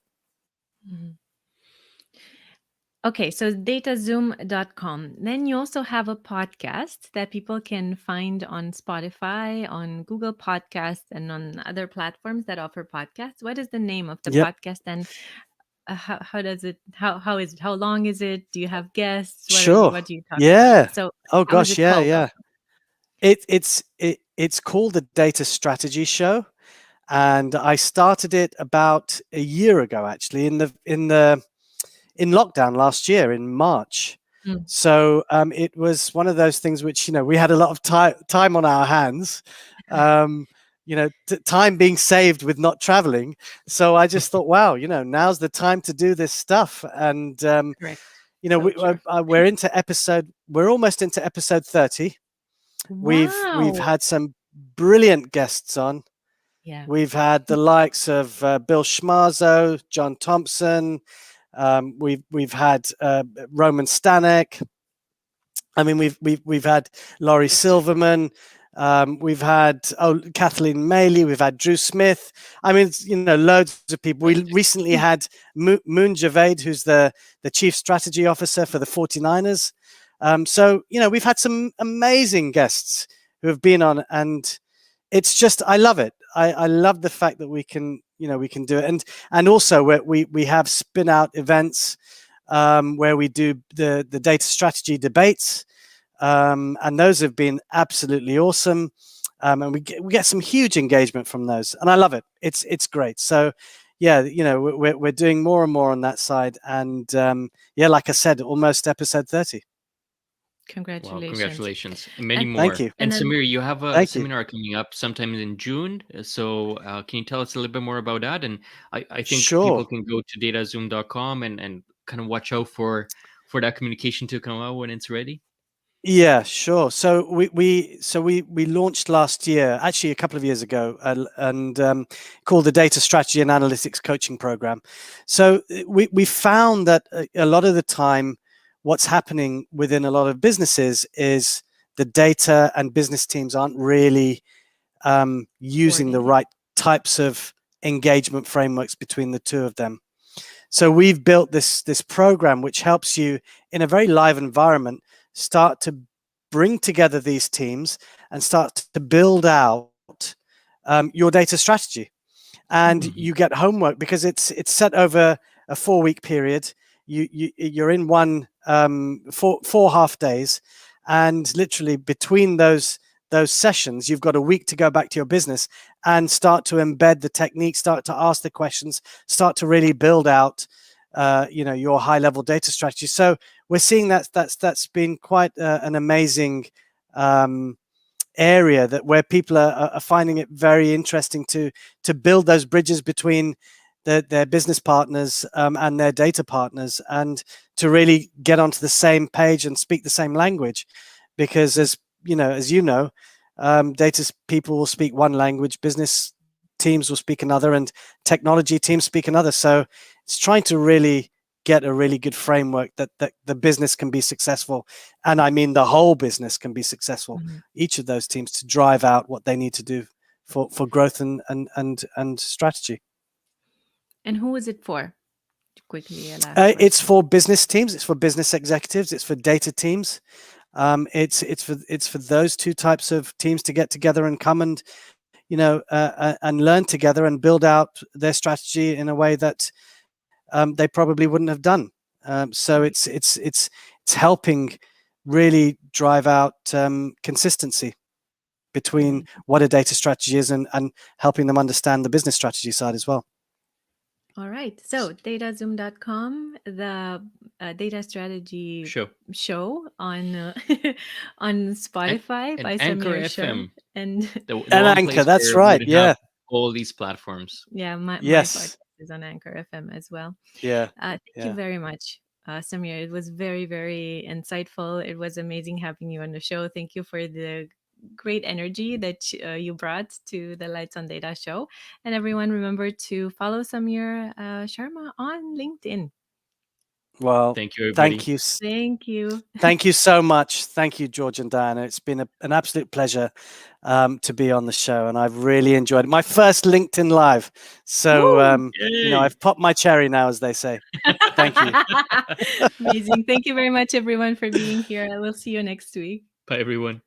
B: Okay, so datazuum.com. Then you also have a podcast that people can find on Spotify, on Google Podcasts, and on other platforms that offer podcasts. What is the name of the podcast? And how does it, how is it, how long is it? Do you have guests?
C: Sure.
B: What do you talk
C: Yeah.
B: about? So
C: Oh
B: how is
C: gosh,
B: it
C: yeah,
B: called
C: yeah.
B: though?
C: It's called the Data Strategy Show, and I started it about a year ago, actually, in lockdown last year in March.
B: Mm.
C: So it was one of those things which, we had a lot of time on our hands, time being saved with not traveling. So I just thought, wow, now's the time to do this stuff. And
B: Correct.
C: we're almost into episode 30. We've
B: Wow.
C: had some brilliant guests on.
B: Yeah.
C: We've had the likes of Bill Schmarzo, John Thompson. We've had Roman Stanek. I mean, we've had Laurie Silverman. We've had Kathleen Maley. We've had Drew Smith. I mean, loads of people. We recently had Moon Javed, who's the chief strategy officer for the 49ers. So we've had some amazing guests who have been on, and it's just, I love it. I love the fact that we can do it, and also we have spin out events where we do the data strategy debates, and those have been absolutely awesome, and we get some huge engagement from those, and I love it. It's great. So yeah, we're doing more and more on that side, and like I said, almost episode 30.
B: Congratulations.
A: Wow, congratulations. Many
B: And-
A: more.
C: Thank you.
A: And
B: And then-
A: Samir, you have a
C: Thank you.
A: seminar coming up sometime in June. So can you tell us a little bit more about that? And I think
C: Sure.
A: people can go to datazuum.com and kind of watch out for that communication to come out when it's ready.
C: Yeah, sure. So we launched last year, actually a couple of years ago, and called the Data Strategy and Analytics Coaching Program. So we found that a lot of the time, what's happening within a lot of businesses is the data and business teams aren't really using the right types of engagement frameworks between the two of them. So we've built this program which helps you in a very live environment start to bring together these teams and start to build out your data strategy. And you get homework because it's set over a 4-week period. You're in one 4 half days, and literally between those sessions, you've got a week to go back to your business and start to embed the technique, start to ask the questions, start to really build out your high level data strategy. So we're seeing that's been quite an amazing area where people are finding it very interesting to build those bridges between their business partners and their data partners, and to really get onto the same page and speak the same language. Because as data people will speak one language, business teams will speak another, and technology teams speak another. So it's trying to really get a really good framework that the business can be successful, and I mean the whole business can be successful. Each of those teams to drive out what they need to do for growth and strategy.
B: And who is it for? Quickly,
C: it's for business teams. It's for business executives. It's for data teams. It's for those two types of teams to get together and come and and learn together and build out their strategy in a way that they probably wouldn't have done. So it's helping really drive out consistency between what a data strategy is and helping them understand the business strategy side as well.
B: All right. So datazuum.com, the data strategy show on on Spotify
A: and
B: by
A: Anchor
B: Samir
A: FM.
B: Sharma. And
C: Anchor, that's right. Yeah.
A: All these platforms.
B: Yeah, my podcast is on Anchor FM as well.
C: Yeah.
B: Thank you very much, Samir. It was very, very insightful. It was amazing having you on the show. Thank you for the great energy that you brought to the Lights on Data show. And everyone, remember to follow Samir Sharma on LinkedIn.
C: Well,
A: thank you, everybody.
B: Thank you.
C: Thank you so much. Thank you, George and Diana. It's been an absolute pleasure to be on the show, and I've really enjoyed it. My first LinkedIn Live. So, I've popped my cherry now, as they say. Thank you.
B: Amazing. Thank you very much, everyone, for being here. I will see you next week.
A: Bye, everyone.